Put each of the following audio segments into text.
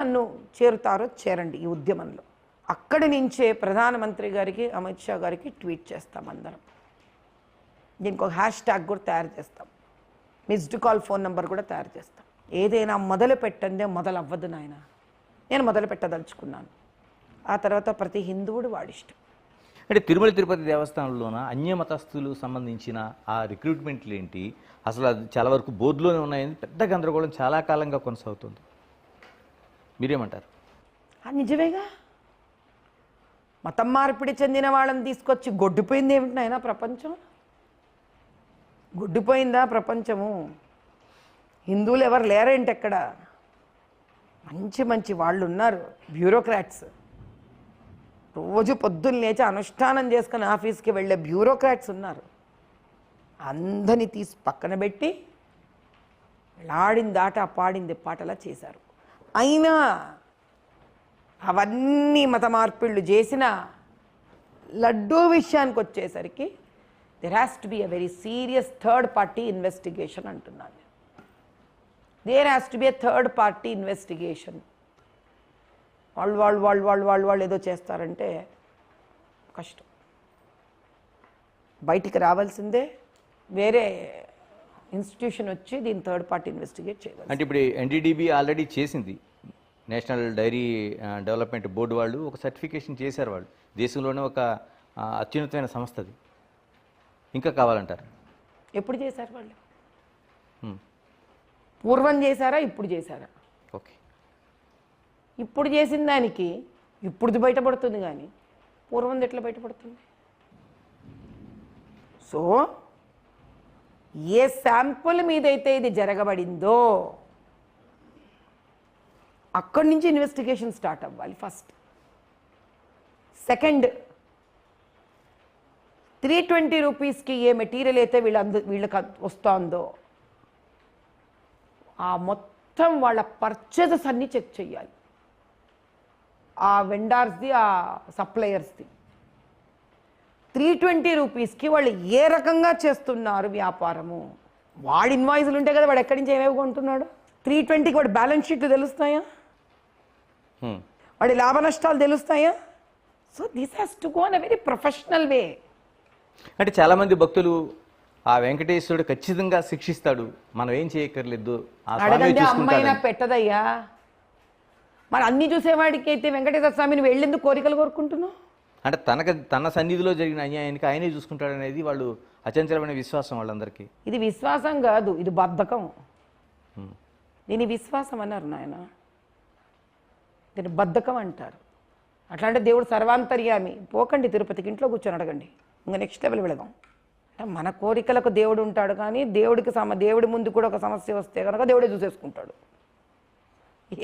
నన్ను చేరుతారో చేరండి ఈ ఉద్యమంలో. అక్కడి నుంచే ప్రధానమంత్రి గారికి, అమిత్ షా గారికి ట్వీట్ చేస్తాం అందరం. దీనికి ఒక హ్యాష్ ట్యాగ్ కూడా తయారు చేస్తాం. మిస్డ్ కాల్ ఫోన్ నెంబర్ కూడా తయారు చేస్తాం. ఏదైనా మొదలు పెట్టందే మొదలు అవ్వదు నాయన. నేను మొదలు పెట్టదలుచుకున్నాను. ఆ తర్వాత ప్రతి హిందువుడు వాడిష్టం. అంటే తిరుమల తిరుపతి దేవస్థానంలోన అన్యమతస్థులు సంబంధించిన ఆ రిక్రూట్మెంట్లు ఏంటి, అసలు అది చాలా వరకు బోర్డులోనే ఉన్నాయని పెద్ద గందరగోళం చాలా కాలంగా కొనసాగుతుంది. మీరేమంటారు? నిజమేగా. మతం మార్పిడి చెందిన వాళ్ళని తీసుకొచ్చి గొడ్డిపోయింది ఏమిటి నాయన ప్రపంచం? గొడ్డిపోయిందా ప్రపంచము? హిందువులు ఎవరు లేరేంటి ఎక్కడ? మంచి మంచి వాళ్ళు ఉన్నారు, బ్యూరోక్రాట్స్. రోజు పొద్దున్న లేచి అనుష్ఠానం చేసుకుని ఆఫీస్కి వెళ్ళే బ్యూరోక్రాట్స్ ఉన్నారు. అందరినీ తీసి పక్కన పెట్టి ఆడింది ఆట పాడింది పాటలా చేశారు. అయినా అవన్నీ మత మార్పిళ్ళు చేసిన లడ్డూ విషయానికి వచ్చేసరికి there has to be a very serious third party investigation అంటున్నాను. There has to be a third party investigation. వాళ్ళు ఏదో చేస్తారంటే కష్టం. బయటికి రావాల్సిందే, వేరే ఇన్స్టిట్యూషన్ వచ్చి దీన్ని థర్డ్ పార్టీ ఇన్వెస్టిగేట్ చేయాలి. అంటే ఇప్పుడు ఎన్డీడీబీ ఆల్రెడీ చేసింది, నేషనల్ డైరీ డెవలప్మెంట్ బోర్డు వాళ్ళు ఒక సర్టిఫికేషన్ చేశారు. వాళ్ళు దేశంలోనే ఒక అత్యున్నతమైన సంస్థ అది. ఇంకా కావాలంటారు? ఎప్పుడు చేశారు వాళ్ళు? పూర్వం చేశారా, ఇప్పుడు చేశారా? ఓకే, ఇప్పుడు చేసిన దానికి ఇప్పుడుది బయటపడుతుంది, కానీ పూర్వంది ఎట్లా బయటపడుతుంది? సో ఏ శాంపుల్ మీదైతే ఇది జరగబడిందో అక్కడి నుంచి ఇన్వెస్టిగేషన్ స్టార్ట్ అవ్వాలి ఫస్ట్. సెకండ్, 320 రూపీస్కి ఏ మెటీరియల్ అయితే వీళ్ళకి వస్తుందో ఆ మొత్తం వాళ్ళ పర్చేజెస్ అన్నీ చెక్ చేయాలి. ఆ వెండార్స్ది, ఆ సప్లయర్స్ది. 320 రూపీస్కి వాళ్ళు ఏ రకంగా చేస్తున్నారు వ్యాపారము. వాడి ఇన్వాయిస్లు ఉంటాయి కదా, వాడు ఎక్కడి నుంచి ఏమేమి కొంటున్నాడు. 320కి వాడి బ్యాలెన్స్ షీట్లు తెలుస్తాయా, వాడి లాభ నష్టాలు తెలుస్తాయా? So this has to go in a very professional way. అంటే చాలామంది భక్తులు ఆ వెంకటేశ్వరుడు ఖచ్చితంగా శిక్షిస్తాడు, మనం ఏం చేయక్కర్లేదు, అడగండి అమ్మాయినా పెట్టదయ్యా. మరి అన్ని చూసేవాడికి అయితే వెంకటేశ్వర స్వామిని వెళ్ళేందుకు కోరికలు కోరుకుంటున్నావు? అంటే తన సన్నిధిలో జరిగిన అన్యాయానికి ఆయనే చూసుకుంటాడనేది వాళ్ళు అచంచలమైన విశ్వాసం వాళ్ళందరికీ. ఇది విశ్వాసం కాదు, ఇది బద్ధకం. దీని విశ్వాసం అన్నారు నాయన, దీన్ని బద్ధకం అంటారు. అట్లా అంటే దేవుడు సర్వాంతర్యామి. పోకండి తిరుపతికి, ఇంట్లో కూర్చొని అడగండి. ఇంకా నెక్స్ట్ లెవెల్ వెళదాం. మన కోరికలకు దేవుడు ఉంటాడు, కానీ దేవుడి ముందు కూడా ఒక సమస్య వస్తే కనుక దేవుడే చూసేసుకుంటాడు.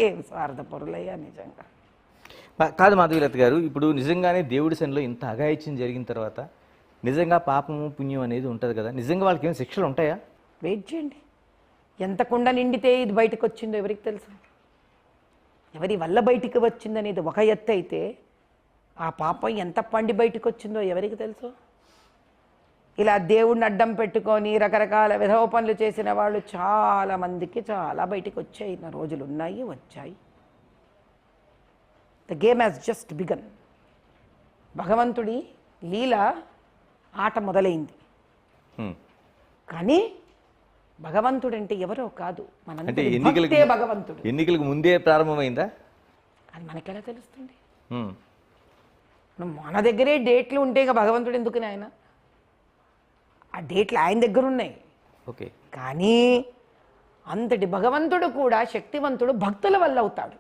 ఏం స్వార్థపరులయ్యా నిజంగా. కాదు మాధవీలత గారు, ఇప్పుడు నిజంగానే దేవుడి సన్నిలో ఇంత అఘాయిత్యం జరిగిన తర్వాత నిజంగా పాపము పుణ్యం అనేది ఉంటుంది కదా, నిజంగా వాళ్ళకి ఏమైనా శిక్షలు ఉంటాయా? వెయిట్ చేయండి. ఎంత కుండ నిండితే ఇది బయటకు వచ్చిందో ఎవరికి తెలుసు? ఎవరి వల్ల బయటికి వచ్చిందనేది ఒక ఎత్తు అయితే, ఆ పాపం ఎంత పండి బయటకు వచ్చిందో ఎవరికి తెలుసు? ఇలా దేవుడిని అడ్డం పెట్టుకొని రకరకాల విధవ పనులు చేసిన వాళ్ళు చాలామందికి చాలా బయటికి వచ్చాయి. నా రోజులు ఉన్నాయి, వచ్చాయి. The game has just begun. భగవంతుడి లీల ఆట మొదలైంది. కానీ భగవంతుడు అంటే ఎవరో కాదు, మనంటే భగవంతుడు. ఎన్నికలకు ముందే ప్రారంభమైందా అది మనకెలా తెలుస్తుంది? మన దగ్గరే డేట్లు ఉంటే ఇక భగవంతుడు ఎందుకు ఆయన? ఆ డేట్లు ఆయన దగ్గర ఉన్నాయి. ఓకే, కానీ అంతటి భగవంతుడు కూడా శక్తివంతుడు భక్తుల వల్ల అవుతాడు.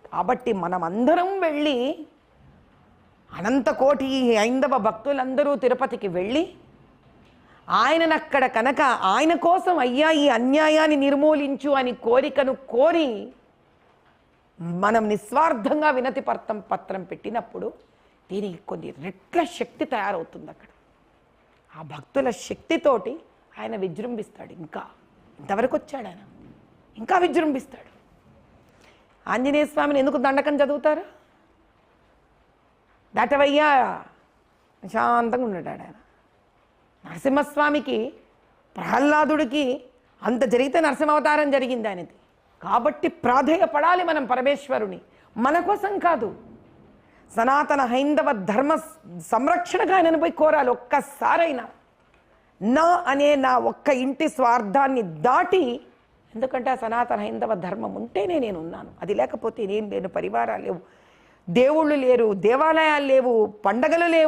కాబట్టి మనం అందరం వెళ్ళి, అనంత కోటి హైందవ భక్తులందరూ తిరుపతికి వెళ్ళి ఆయననక్కడ కనుక ఆయన కోసం అయ్యా ఈ అన్యాయాన్ని నిర్మూలించు అని కోరికను కోరి మనం నిస్వార్థంగా వినతి పత్రం పెట్టినప్పుడు దీనికి కొన్ని రెట్ల శక్తి తయారవుతుంది. అక్కడ ఆ భక్తుల శక్తితోటి ఆయన విజృంభిస్తాడు. ఇంకా ఇంతవరకు వచ్చాడు ఆయన, ఇంకా విజృంభిస్తాడు. ఆంజనేయ స్వామిని ఎందుకు దండకం చదువుతారు? దాటవయ్యా శాంతంగా ఉన్నాడు ఆయన. నరసింహస్వామికి, ప్రహ్లాదుడికి అంత జరిగితే నరసింహావతారం జరిగింది ఆయనది. కాబట్టి ప్రాధేయపడాలి మనం పరమేశ్వరుని, మన కోసం కాదు. సనాతన హైందవ ధర్మ సంరక్షణగా ఆయనను పోయి కోరాలి ఒక్కసారైనా. నా ఒక్క ఇంటి స్వార్థాన్ని దాటి, ఎందుకంటే ఆ సనాతన హైందవ ధర్మం ఉంటేనే నేను ఉన్నాను, అది లేకపోతే నేను లేను. పరివారాలు లేవు, దేవుళ్ళు లేరు, దేవాలయాలు లేవు, పండగలు లేవు.